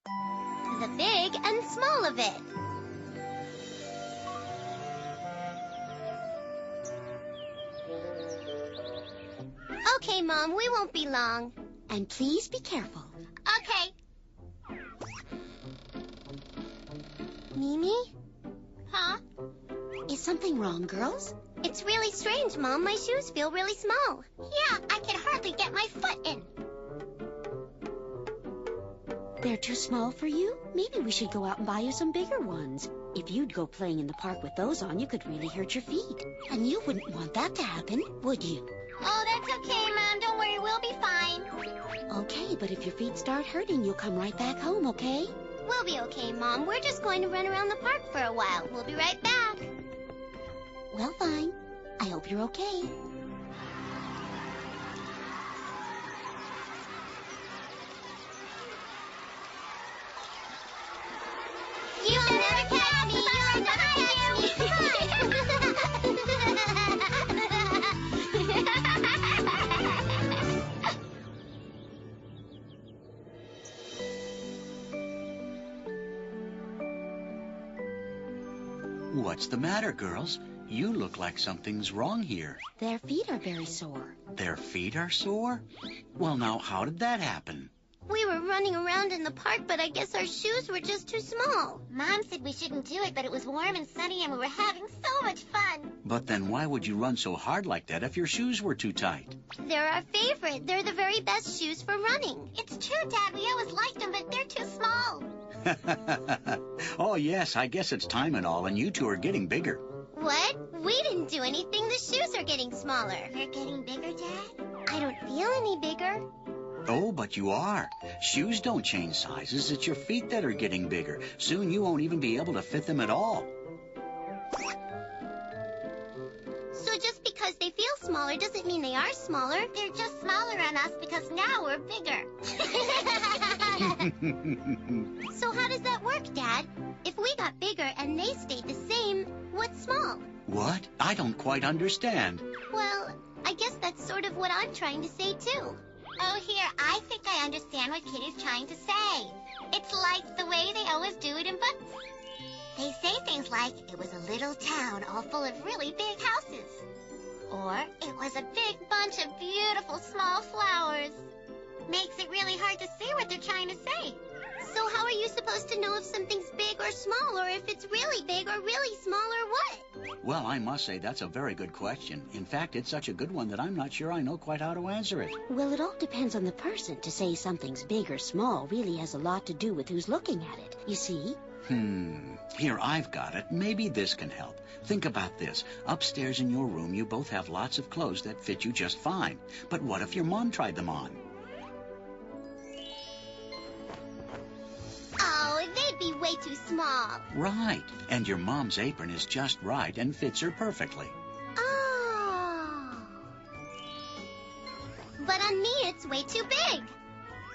The big and small of it. Okay, Mom, we won't be long. And please be careful. Okay. Mimi? Huh? Is something wrong, girls? It's really strange, Mom. My shoes feel really small. Yeah, I can hardly get my foot in. They're too small for you? Maybe we should go out and buy you some bigger ones. If you'd go playing in the park with those on, you could really hurt your feet. And you wouldn't want that to happen, would you? Oh, that's okay, Mom. Don't worry, we'll be fine. Okay, but if your feet start hurting, you'll come right back home, okay? We'll be okay, Mom. We're just going to run around the park for a while. We'll be right back. Well, fine. I hope you're okay. You'll never catch me. You'll never catch me. What's the matter, girls? You look like something's wrong here. Their feet are very sore. Their feet are sore? Well, now, how did that happen? We were running around in the park, but I guess our shoes were just too small. Mom said we shouldn't do it, but it was warm and sunny and we were having so much fun. But then why would you run so hard like that if your shoes were too tight? They're our favorite. They're the very best shoes for running. It's true, Dad. We always liked them, but they're too small. Oh, yes, I guess it's time and all, and you two are getting bigger. What? We didn't do anything. The shoes are getting smaller. They're getting bigger, Dad? I don't feel any bigger. Oh, but you are. Shoes don't change sizes. It's your feet that are getting bigger. Soon you won't even be able to fit them at all. So just because they feel smaller doesn't mean they are smaller. They're just smaller on us because now we're bigger. So how does that work, Dad? If we got bigger and they stayed the same, what's small? What? I don't quite understand. Well, I guess that's sort of what I'm trying to say, too. Oh, here, I think I understand what Kitty's trying to say. It's like the way they always do it in books. They say things like, it was a little town all full of really big houses. Or, it was a big bunch of beautiful small flowers. Makes it really hard to see what they're trying to say. So how are you supposed to know if something's big or small, or if it's really big or really small, or what? Well, I must say that's a very good question. In fact, it's such a good one that I'm not sure I know quite how to answer it. Well, it all depends on the person. To say something's big or small really has a lot to do with who's looking at it, you see? Here, I've got it. Maybe this can help. Think about this. Upstairs in your room, you both have lots of clothes that fit you just fine. But what if your mom tried them on? Oh, they'd be way too small. Right. And your mom's apron is just right and fits her perfectly. Oh. But on me, it's way too big.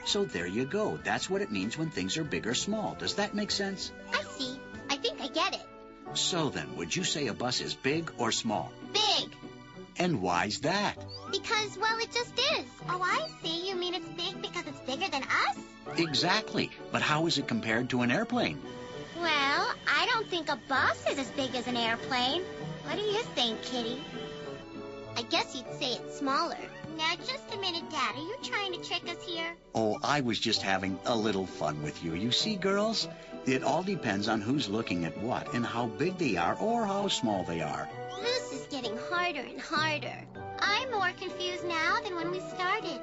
So there you go. That's what it means when things are big or small. Does that make sense? I see. I think I get it. So then, would you say a bus is big or small? Big. And why's that? Because, well, it just is. Oh, I see. You mean it's big because it's bigger than us? Exactly. But how is it compared to an airplane? Well, I don't think a bus is as big as an airplane. What do you think, Kitty? I guess you'd say it's smaller. Now, just a minute, Dad. Are you trying to trick us here? Oh, I was just having a little fun with you. You see, girls, it all depends on who's looking at what and how big they are or how small they are. This is getting harder and harder. I'm more confused now than when we started.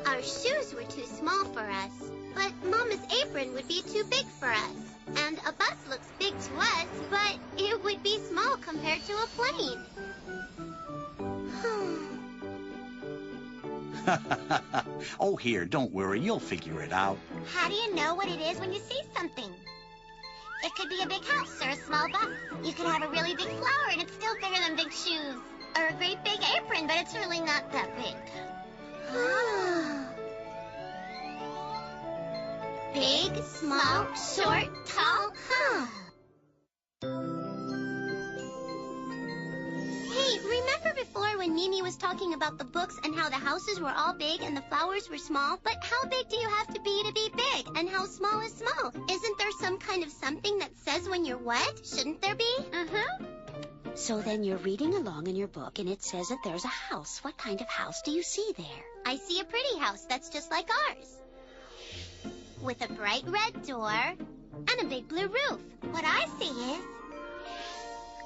Our shoes were too small for us, but Mama's apron would be too big for us. And a bus looks big to us, but it would be small compared to a plane. Oh, here, don't worry. You'll figure it out. How do you know what it is when you see something? It could be a big house or a small bus. You could have a really big flower and it's still bigger than big shoes. Or a great big apron, but it's really not that big. Big, small, short, tall, Hey, remember before when Mimi was talking about the books and how the houses were all big and the flowers were small. But how big do you have to be big? And how small is small? Isn't there some kind of something that says when you're what? Shouldn't there be? So then you're reading along in your book, and it says that there's a house. What kind of house do you see there? I see a pretty house that's just like ours, with a bright red door and a big blue roof. What I see is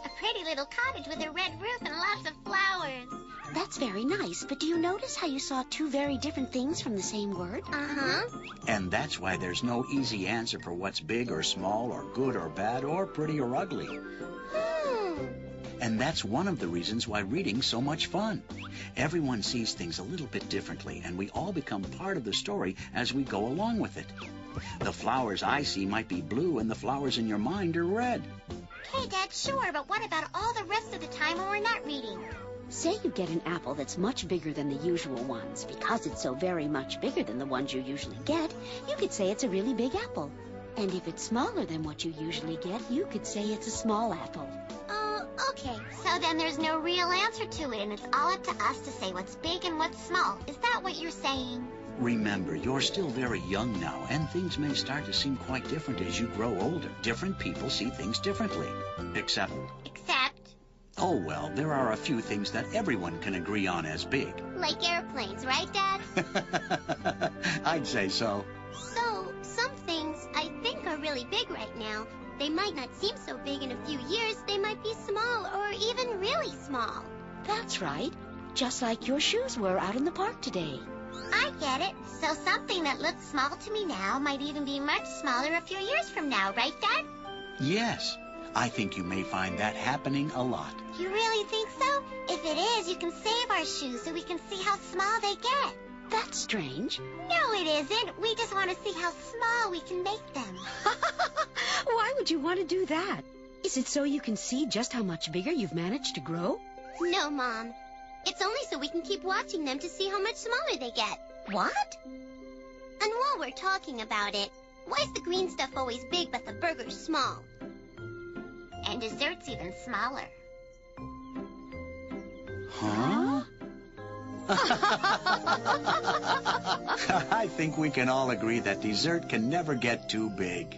a pretty little cottage with a red roof and lots of flowers. That's very nice, but do you notice how you saw two very different things from the same word? And that's why there's no easy answer for what's big or small or good or bad or pretty or ugly. And that's one of the reasons why reading's so much fun. Everyone sees things a little bit differently, and we all become part of the story as we go along with it. The flowers I see might be blue, and the flowers in your mind are red. Okay, Dad, sure, but what about all the rest of the time when we're not reading? Say you get an apple that's much bigger than the usual ones. Because it's so very much bigger than the ones you usually get, you could say it's a really big apple. And if it's smaller than what you usually get, you could say it's a small apple. Okay, so then there's no real answer to it, and it's all up to us to say what's big and what's small. Is that what you're saying? Remember, you're still very young now, and things may start to seem quite different as you grow older. Different people see things differently. Except? Oh, well, there are a few things that everyone can agree on as big. Like airplanes, right, Dad? I'd say so. So, some things I think are really big right now. They might not seem so big in a few years. They might be small or even really small. That's right. Just like your shoes were out in the park today. I get it. So something that looks small to me now might even be much smaller a few years from now, right, Dad? Yes. I think you may find that happening a lot. You really think so? If it is, you can save our shoes so we can see how small they get. That's strange. No, it isn't. We just want to see how small we can make them. Why would you want to do that? Is it so you can see just how much bigger you've managed to grow? No, Mom. It's only so we can keep watching them to see how much smaller they get. What? And while we're talking about it, why is the green stuff always big but the burger's small? And dessert's even smaller. Huh? I think we can all agree that dessert can never get too big.